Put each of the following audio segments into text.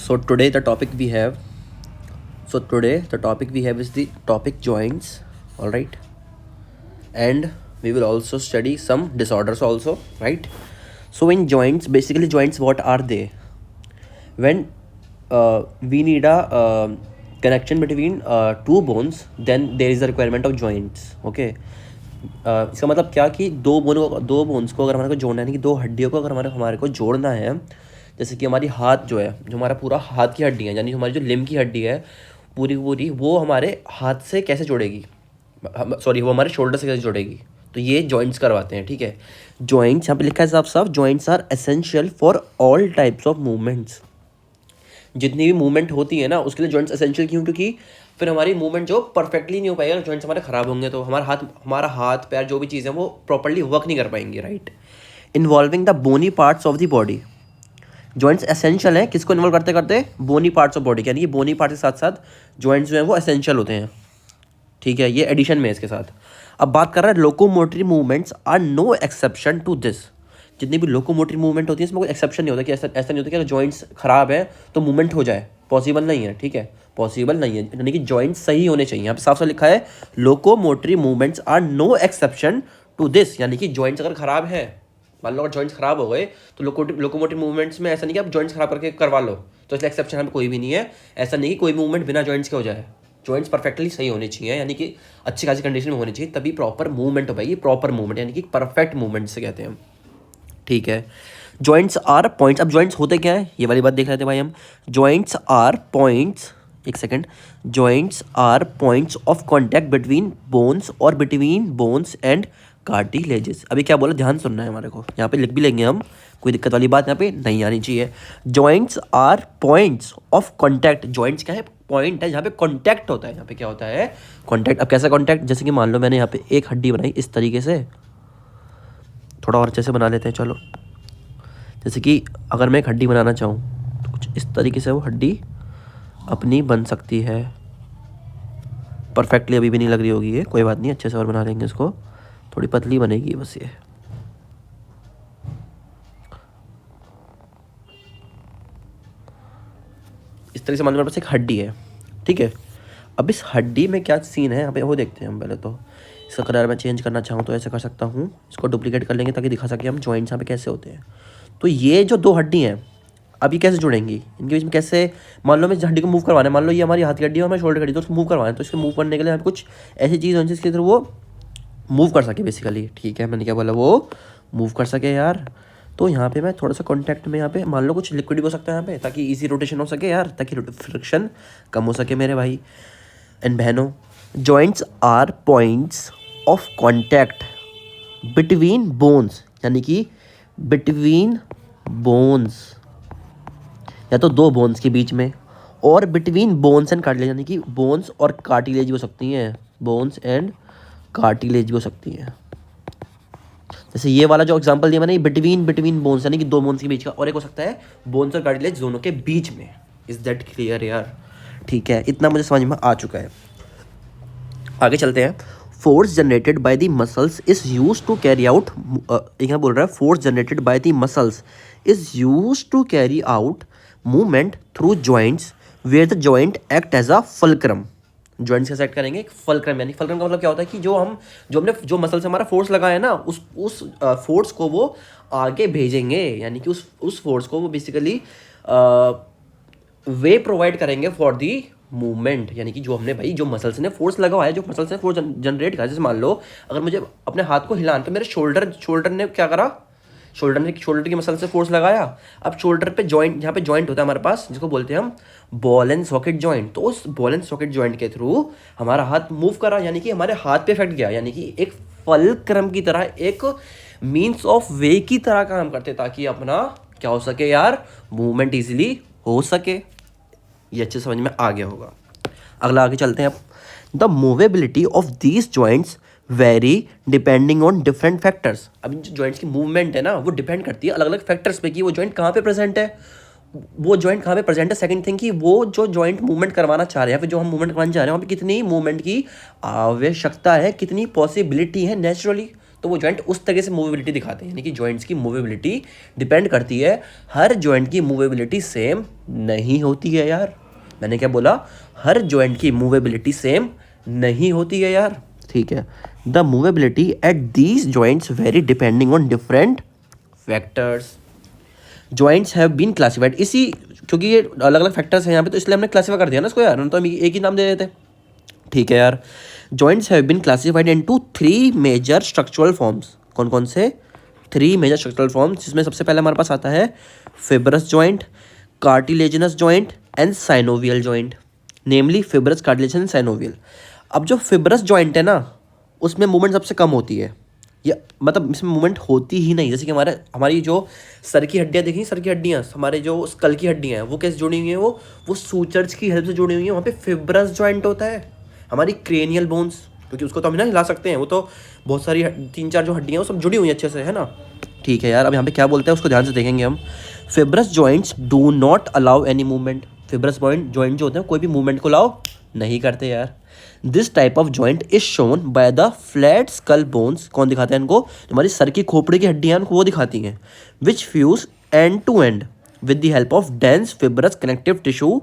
So today the topic we have is the topic joints, all right, and we will also study some disorders also, right? So in joints, basically joints, what are they? When we need a connection between two bones, then there is a requirement of joints. Okay. इसका मतलब क्या कि दो bones को अगर हमारे को जोड़ना है, यानी कि दो हड्डियों को अगर हमारे को जोड़ना है, जैसे कि हमारी हाथ जो है, जो हमारा पूरा हाथ की हड्डी है, यानी हमारी जो लिम्ब की हड्डी है पूरी पूरी, वो हमारे हाथ से कैसे जोड़ेगी, वो हमारे शोल्डर से कैसे जोड़ेगी, तो ये जॉइंट्स करवाते हैं, ठीक है। जॉइंट्स यहाँ पे लिखा है साफ साफ, joints are essential for all types of movements. जितनी भी मूवमेंट होती है ना, उसके लिए जॉइंट्स एसेंशियल क्यों? क्योंकि फिर हमारी मूवमेंट जो परफेक्टली नहीं हो पाएगा, जॉइंट्स हमारे खराब होंगे तो हमारा हाथ पैर जो भी चीज़ें वो प्रॉपर्ली वर्क नहीं कर पाएंगी, right. Involving the bony parts of the body, joints essential है किसको इन्वॉल्व करते करते? बोनी पार्ट्स ऑफ बॉडी, यानी कि बोनी पार्ट के साथ साथ जॉइंट्स जो हैं वो एसेंशियल होते हैं, ठीक है। ये एडिशन में इसके साथ। अब बात कर रहे हैं locomotory movements are no exception to this. जितनी भी लोकोमोटरी मूवमेंट होती है इसमें कोई एक्सेप्शन नहीं होता कि ऐसा नहीं होता कि अगर जॉइंट्स खराब है तो मूवमेंट हो जाए, पॉसिबल नहीं है, ठीक है, पॉसिबल नहीं है, यानी कि जॉइंट्स सही होने चाहिए। यहाँ पे साफ साफ लिखा है locomotory movements are no exception to this, यानी कि जॉइंट्स अगर खराब है, मान लो अगर जॉइंट्स खराब हो गए तो लोकोमोटिव मूवमेंट्स में ऐसा नहीं कि आप जॉइंट्स खराब करके करवा लो, तो इसलिए एक्सेप्शन यहाँ पे कोई भी नहीं है। ऐसा नहीं कि कोई मूवमेंट बिना जॉइंट्स के हो जाए, जॉइंट्स परफेक्टली सही होने चाहिए, यानी कि अच्छी खासी कंडीशन में होनी चाहिए, तभी प्रॉपर मूवमेंट हो पाएगी। प्रॉपर मूवमेंट यानी कि परफेक्ट मूवमेंट से कहते हैं, ठीक है। Joints are points. अब जॉइंट्स होते क्या है, ये वाली बात देख रहे थे भाई हम। जॉइंट्स आर पॉइंट्स, एक second, joints are points of contact between bones और बिटवीन बोन्स एंड कार्टिलेजेस। अभी क्या बोला, ध्यान सुनना है हमारे को, यहाँ पे लिख भी लेंगे हम, कोई दिक्कत वाली बात यहाँ पे नहीं आनी चाहिए। Joints are points of contact, joints क्या है, पॉइंट है जहाँ पे कॉन्टैक्ट होता है। यहाँ पे क्या होता है, कॉन्टैक्ट। अब कैसा कॉन्टैक्ट, जैसे कि मान लो मैंने यहाँ पे एक हड्डी बनाई इस तरीके से, थोड़ा और अच्छे से बना लेते हैं चलो। जैसे कि अगर मैं एक हड्डी बनाना चाहूँ तो कुछ इस तरीके से वो हड्डी अपनी बन सकती है। परफेक्टली अभी भी नहीं लग रही होगी ये, कोई बात नहीं, अच्छे से और बना लेंगे इसको, थोड़ी पतली बनेगी बस ये। इस तरह से मान लो मेरे पास एक हड्डी है, ठीक है। अब इस हड्डी में क्या सीन है यहाँ पे वो देखते हैं हम पहले तो। इसका कलर मैं चेंज करना चाहूँ तो ऐसे कर सकता हूँ, इसको डुप्लीकेट कर लेंगे ताकि दिखा सके हम जॉइंट्स यहाँ पे कैसे होते हैं। तो ये जो दो हड्डी हैं अब ये कैसे जुड़ेंगी, इनके बीच में कैसे, मान लो मैं इस हड्डी को मूव करवाना है, मान लो ये हमारी हाथ की हड्डी है और मैं शोल्डर की हड्डी, तो उसको मूव करवाना है, तो इसको मूव करने के लिए हमें कुछ ऐसी चीज़ होनी चाहिए जिसके थ्रू वो मूव कर सके बेसिकली, ठीक है। मैंने क्या बोला, वो मूव कर सके यार। तो यहाँ पे मैं थोड़ा सा कॉन्टैक्ट में यहाँ पे मान लो कुछ लिक्विड भी हो सकता है यहाँ पे, ताकि इजी रोटेशन हो सके यार, ताकि फ्रिक्शन कम हो सके मेरे भाई एंड बहनों। Joints are points of contact between bones, यानी कि बिटवीन बोन्स, या तो दो बोन्स के बीच में, और बिटवीन बोन्स एंड कार्टिलेज, यानी कि बोन्स और कार्टिलेज भी हो सकती हैं, बोन्स एंड कार्टिलेज भी हो सकती हैं। जैसे ये वाला जो एग्जांपल दिया मैंने, बिटवीन बोन्स, यानी कि दो बोन्स के बीच का, और एक हो सकता है बोन्स और कार्टिलेज दोनों के बीच में। इज दैट क्लियर यार? ठीक है, इतना मुझे समझ में आ चुका है। आगे चलते हैं। Force generated by the muscles is used to carry out, यहाँ बोल रहा है force generated by the muscles is used to carry out movement through joints where the joint act as a fulcrum. Joints का set करेंगे एक fulcrum, यानी fulcrum का मतलब क्या होता है कि जो मसल से हमारा फोर्स लगा है ना, उस फोर्स को वो आगे भेजेंगे, यानी कि उस फोर्स को वो बेसिकली वे प्रोवाइड करेंगे फॉर दी मूवमेंट, यानी कि जो हमने भाई जो मसल्स ने फोर्स लगा है, जो मसल्स ने फोर्स जनरेट करा। जैसे मान लो अगर मुझे अपने हाथ को हिलाने पे मेरे शोल्डर ने क्या करा, शोल्डर की मसल से फोर्स लगाया। अब शोल्डर पे जॉइंट, यहाँ पे जॉइंट होता है हमारे पास जिसको बोलते हैं हम बॉल एंड सॉकेट जॉइंट, तो उस बॉल एंड सॉकेट जॉइंट के थ्रू हमारा हाथ मूव करा, यानी कि हमारे हाथ पे इफेक्ट गया, यानी कि एक फलक्रम की तरह, एक मीन्स ऑफ वे की तरह काम करते, ताकि अपना क्या हो सके यार, मूवमेंट ईजिली हो सके। ये अच्छे समझ में आ गया होगा। अगला आगे चलते हैं। The movability of these joints vary depending on different factors. अब जो जॉइंट्स की मूवमेंट है ना, वो डिपेंड करती है अलग अलग फैक्टर्स पे कि वो जॉइंट कहाँ पे प्रेजेंट है, सेकंड थिंग कि वो जो जॉइंट मूवमेंट करवाना चाह रहे हैं, फिर जो हम मूवमेंट करवाना चाह रहे हैं वहाँ पे कितनी मूवमेंट की आवश्यकता है, कितनी पॉसिबिलिटी है नेचुरली। तो वो जॉइंट उस तरह से मूवेबिलिटी दिखाते हैं। यानी कि जॉइंट्स की मूवेबिलिटी डिपेंड करती है, हर जॉइंट की मूवेबिलिटी सेम नहीं होती है यार। मैंने क्या बोला, हर जॉइंट की मूवेबिलिटी सेम नहीं होती है यार, ठीक है। The movability at these joints vary depending on different factors. Joints have been classified, इसी क्योंकि ये अलग अलग फैक्टर्स हैं यहाँ पे, तो इसलिए हमने क्लासीफाई कर दिया ना इसको यार, तो हम एक ही नाम दे देते, ठीक है यार। Joints have been classified into 3 major structural forms. कौन कौन से? 3 मेजर स्ट्रक्चरल फॉर्म्स, जिसमें सबसे पहले हमारे पास आता है fibrous joint, cartilaginous joint and synovial joint. Namely fibrous, cartilaginous and synovial. अब जो फिब्रस जॉइंट है ना, उसमें मूवमेंट सबसे कम होती है, या मतलब इसमें मूवमेंट होती ही नहीं। जैसे कि हमारी जो सर की हड्डियाँ देखी, सर की हड्डियाँ, हमारे जो स्कल की हड्डियाँ हैं वो कैसे जुड़ी हुई हैं, वो सूचर्स की हेल्प से जुड़ी हुई हैं। वहाँ पे फिब्रस जॉइंट होता है। हमारी क्रेनियल बोन्स, क्योंकि उसको तो हम ना हिला सकते हैं, वो तो बहुत सारी 3-4 जो हड्डियाँ हैं वो सब जुड़ी हुई हैं अच्छे से, है ना, ठीक है यार। अब यहाँ पे क्या बोलते हैं उसको ध्यान से देखेंगे हम। Fibrous joints do not allow any movement. Fibrous joint जो होते हैं कोई भी मूवमेंट को अलाउ नहीं करते यार। This type of joint is shown by the flat skull bones. कौन दिखाते हैं इनको? हमारी सर की खोपड़ी की हड्डियां उनको वो दिखाती हैं। Which fuse end to end with the help of dense fibrous connective tissue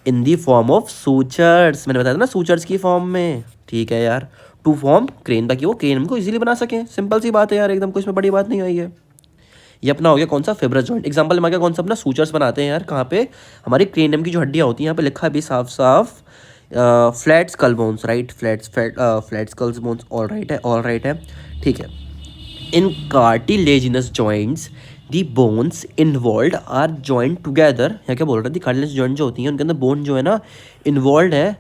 in the form of sutures. मैंने बताया था ना, सूचर्स की फॉर्म में, ठीक है यार, टू फॉर्म क्रेन, ताकि वो क्रेन को इजीली बना सकें। सिंपल सी बात है यार, एकदम कोई इसमें बड़ी बात नहीं आई है। ये अपना हो गया कौन सा? Fibrous joint. एग्जांपल में क्या, कौन सा अपना सूचर्स बनाते हैं यार, कहाँ पे? हमारी क्रेनियम की जो हड्डियाँ होती हैं, यहाँ पे लिखा है भी साफ साफ flat skull bones, right, flat skull bones, all right है, ठीक है। In cartilaginous joints the bones involved are joint together. यहाँ क्या बोल रहा है, दी कार्टिलेजिनस जॉइंट जो होती हैं उनके अंदर बोन जो है ना इन्वॉल्व है,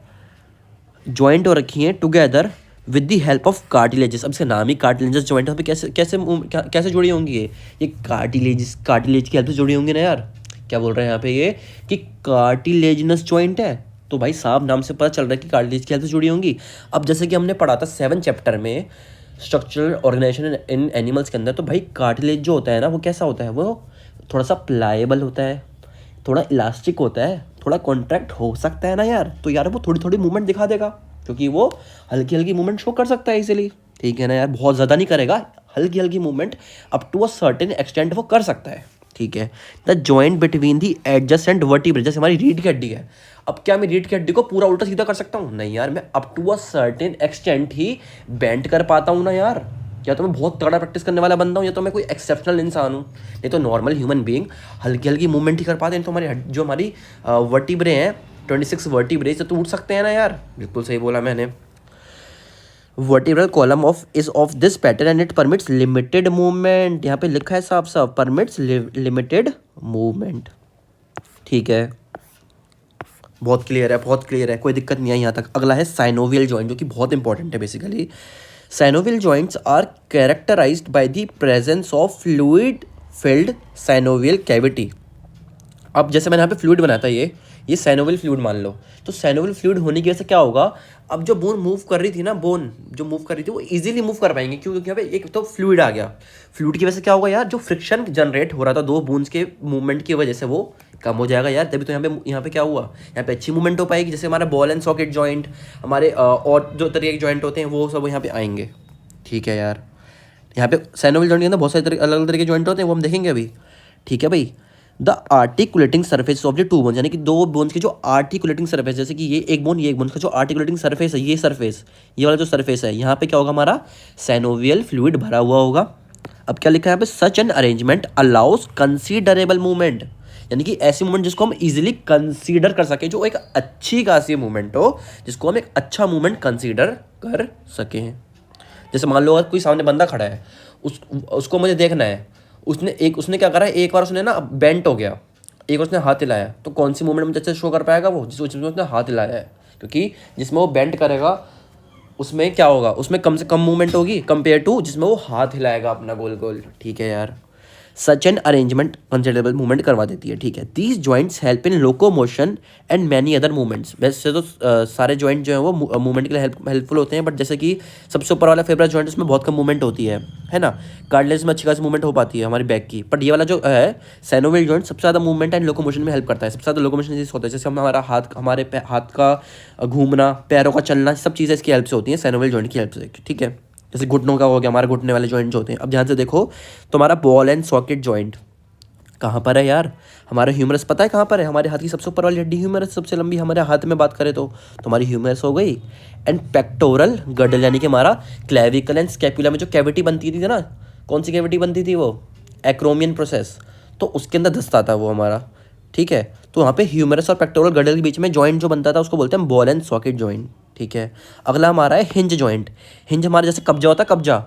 जॉइंट हो रखी हैं together with the help of cartilages. अब इसका नाम ही कार्टिलेजेस जॉइंट है, कैसे कैसे कैसे जुड़ी होंगी ये कार्टिलेज की हेल्प से जुड़ी होंगी ना यार। क्या बोल रहे हैं यहाँ पे ये कि कार्टिलेजिनस जॉइंट है, तो भाई साहब नाम से पता चल रहा है कि कार्टिलेज की हेल्प से जुड़ी होंगी। अब जैसे कि हमने पढ़ा था 7 चैप्टर में स्ट्रक्चरल ऑर्गेनाइजेशन इन एनिमल्स के अंदर, तो भाई कार्टिलेज जो होता है ना वो कैसा होता है, वो थोड़ा सा प्लाएबल होता है, थोड़ा इलास्टिक होता है, थोड़ा कॉन्ट्रैक्ट हो सकता है ना यार। तो यार वो थोड़ी थोड़ी मूवमेंट दिखा देगा, क्योंकि वो हल्की हल्की मूवमेंट शो कर सकता है इजीली, ठीक है ना यार। बहुत ज़्यादा नहीं करेगा, हल्की हल्की movement up to a certain extent वो कर सकता है, ठीक है। The joint between the adjacent vertebrae, जैसे हमारी रीढ़ की हड्डी है। अब क्या मैं रीढ़ की हड्डी को पूरा उल्टा सीधा कर सकता हूँ? नहीं यार, मैं up to a certain extent ही बेंड कर पाता हूँ ना यार। या तो मैं बहुत तगड़ा प्रैक्टिस करने वाला बंदा हूँ, या तो मैं कोई एक्सेप्शनल इंसान हूँ। नहीं तो नॉर्मल ह्यूमन बीइंग हल्की हल्की मूवमेंट ही कर पाते हैं। तो जो हमारी वर्टिब्रे हैं 26 वर्टिब्रे से तो उठ सकते हैं ना यार। बिल्कुल सही बोला मैंने। Vertebral column is of this pattern and it permits limited movement. यहाँ पे लिखा है साफ साफ, परमिट्स लिमिटेड मूवमेंट, ठीक है। बहुत क्लियर है, कोई दिक्कत नहीं है यहाँ तक। अगला है साइनोवियल जॉइंट, जो कि बहुत इंपॉर्टेंट है basically. Synovial joints are characterised by the presence of fluid filled synovial cavity. अब जैसे मैंने यहाँ पे फ्लूइड बनाया था, ये साइनोवियल फ्लूइड मान लो। तो साइनोवियल फ्लूइड होने की वजह से क्या होगा, अब जो बोन मूव कर रही थी ना, बोन जो मूव कर रही थी वो इजीली मूव कर पाएंगे, क्योंकि यहाँ पे एक तो फ्लूइड आ गया। फ्लूइड की वजह से क्या होगा यार, जो फ्रिक्शन जनरेट हो रहा था 2 बोन्स के मूवमेंट की वजह से वो कम हो जाएगा यार। तभी तो यहाँ पे क्या हुआ, यहाँ पे अच्छी मूवमेंट हो पाएगी। जैसे हमारा बॉल एंड सॉकेट जॉइंट, हमारे और जो तरीके के जॉइंट होते हैं वो सब यहाँ पे आएंगे, ठीक है यार। यहाँ पे साइनोवियल जॉइंट के अंदर बहुत सारे अलग अलग तरीके के जॉइंट होते हैं, वो हम देखेंगे अभी, ठीक है भाई। The articulating surface of the 2 bones, यानी कि 2 बोन्स की जो आर्टिकुलेटिंग सर्फेस, जैसे कि ये एक बोन का जो आर्टिकुलेटिंग सर्फेस है, ये वाला जो सर्फेस है, यहाँ पे क्या होगा, हमारा साइनोवियल फ्लूइड भरा हुआ होगा। अब क्या लिखा है यहाँ पे, such an arrangement allows considerable movement, यानी कि ऐसी मूवमेंट जिसको हम इजीली कंसीडर कर सकें, जो एक अच्छी खासी मूवमेंट हो, जिसको हम एक अच्छा मूवमेंट कंसीडर कर सकें। जैसे मान लो अगर कोई सामने बंदा खड़ा है, उसको मुझे देखना है, उसने क्या करा है, एक बार उसने ना बेंट हो गया, एक उसने हाथ हिलाया, तो कौन सी मूवमेंट मुझे अच्छे से शो कर पाएगा, वो जिसमें उसने हाथ हिलाया है। क्योंकि जिसमें वो बेंट करेगा उसमें क्या होगा, उसमें कम से कम मूवमेंट होगी कंपेयर टू जिसमें वो हाथ हिलाएगा अपना गोल गोल, ठीक है यार। Such an arrangement considerable movement करवा देती है, ठीक है। These joints help in locomotion and many other movements. वैसे तो सारे जॉइंट जो है वो मूवमेंट के लिए हेल्पफुल होते हैं, बट जैसे कि सबसे ऊपर वाला फिब्रस जॉइंट, उसमें बहुत कम मूवमेंट होती है ना। कार्टिलेज में अच्छी खासी मूवमेंट हो पाती है हमारी बैक की, बट ये वाला जो है साइनोवियल जॉइंट सबसे ज़्यादा मूवमेंट एंड लोकोमोशन में हेल्प करता है। सबसे ज़्यादा लोकोमोशन चीज़ होता है, जैसे हमारे हाथ का घूमना, पैरों का चलना, सब चीज़ें इसकी हेल्प से होती हैं, साइनोवियल जॉइंट की हेल्प से, ठीक है। जैसे घुटनों का हो गया, हमारे घुटने वाले जॉइंट जो होते हैं। अब ध्यान से देखो, तो हमारा बॉल एंड सॉकेट जॉइंट कहाँ पर है यार? हमारा ह्यूमरस पता है कहाँ पर है? हमारे हाथ की सबसे ऊपर वाली हड्डी ह्यूमरस, सबसे लंबी हमारे हाथ में बात करें तो हमारी ह्यूमरस हो गई। एंड पेक्टोरल गडल यानी कि हमारा क्लेविकल एंड स्कैपुला में जो कैविटी बनती थी ना, कौन सी कैविटी बनती थी वो? Acromion process. तो उसके अंदर धंसता था वो हमारा, ठीक है। तो वहाँ पे ह्यूमरस और पेक्टोरल गडल के बीच में जॉइंट जो बनता था उसको बोलते हैं बॉल एंड सॉकेट जॉइंट, ठीक है। अगला हमारा है हिंज जॉइंट। हिंज हमारे जैसे कब्जा होता है, कब्जा,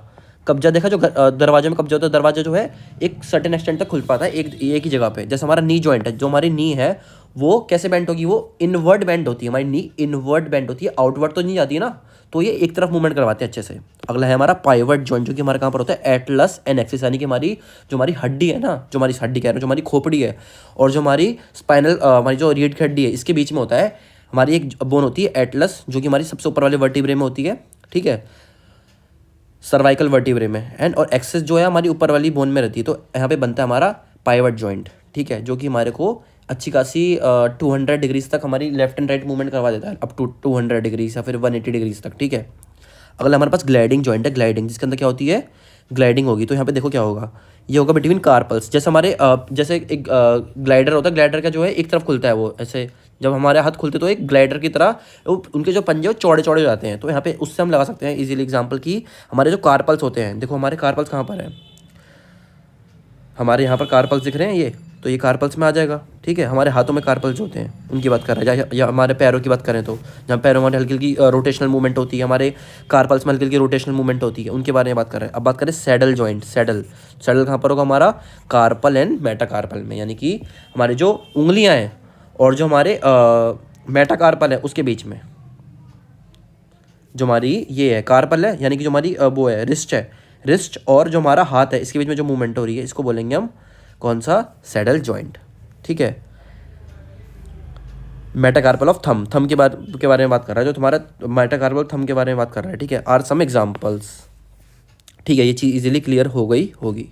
कब्जा देखा जो दरवाजे में कब्जा होता है, दरवाजा जो है एक सर्टेन एक्सटेंट तक खुल पाता है एक ही जगह पे। जैसे हमारा नी जॉइंट है, जो हमारी नी है वो कैसे बेंड होगी? वो इनवर्ड बेंड होती है, हमारी नी इनवर्ड बेंड होती है, आउटवर्ड तो नहीं जाती है ना, तो ये एक तरफ मूवमेंट करवाते हैं अच्छे से। अगला है हमारा पाइवट जॉइंट, जो कि हमारे कहाँ पर होता है? एटलस एंड एक्सिस, यानी कि हमारी जो हमारी हड्डी है ना, जो हमारी हड्डी कह रहे हैं, जो हमारी खोपड़ी है और जो हमारी स्पाइनल हमारी जो रीढ़ की हड्डी है, इसके बीच में होता है हमारी एक बोन होती है एटलस, जो कि हमारी सबसे ऊपर वाले वर्टिब्रे में होती है, ठीक है, सर्वाइकल वर्टिब्रे में। एंड और एक्सेस जो है हमारी ऊपर वाली बोन में रहती है। तो यहाँ पे बनता है हमारा पाइवट जॉइंट, ठीक है, जो कि हमारे को अच्छी खासी 200 डिग्रीज तक हमारी लेफ्ट एंड राइट मूवमेंट करवा देता है, अप टू 200 डिग्रीज या फिर 180 डिग्रीज तक, ठीक है। अगला हमारे पास ग्लाइडिंग जॉइंट है, ग्लाइडिंग, जिसके अंदर क्या होती है? ग्लाइडिंग होगी। तो यहाँ पे देखो क्या होगा, ये होगा बिटवीन कार्पल्स। जैसे हमारे जैसे एक ग्लाइडर होता है, ग्लाइडर का जो है एक तरफ खुलता है वो ऐसे, जब हमारे हाथ खुलते तो एक ग्लाइडर की तरह उनके जो पंजे वो चौड़े चौड़े हो जाते हैं। तो यहाँ पे उससे हम लगा सकते हैं इजीली एग्जांपल की हमारे जो कार्पल्स होते हैं, देखो हमारे कार्पल्स कहाँ पर है? हमारे यहाँ पर कार्पल्स दिख रहे हैं ये, तो ये कार्पल्स में आ जाएगा, ठीक है। हमारे हाथों में कार्पल्स होते हैं, उनकी बात कर रहे हैं। या हमारे पैरों की बात करें तो जहाँ पैरों में हल्की हल्की रोटेशनल मूवमेंट होती है, हमारे कार्पल्स में हल्की हल्की रोटेशनल मूवमेंट होती है, उनके बारे में बात कर रहे हैं। अब बात करें सैडल जॉइंट, सैडल, सैडल कहाँ पर होगा? हमारा कार्पल एंड मेटाकार्पल में, यानी कि हमारे जो उंगलियाँ हैं और जो हमारे मेटाकार्पल है उसके बीच में। जो हमारी ये है कार्पल है, यानी कि जो हमारी वो है रिस्ट है, रिस्ट और जो हमारा हाथ है इसके बीच में जो मूवमेंट हो रही है, इसको बोलेंगे हम कौन सा? सैडल जॉइंट, ठीक है। मेटाकार्पल ऑफ थंब, थंब के बारे में बात कर रहा है, जो तुम्हारा मेटाकार्पल थंब के बारे में बात कर रहा है, ठीक है। आर सम एग्जाम्पल्स, ठीक है। ये चीज़ इजीली क्लियर हो गई होगी।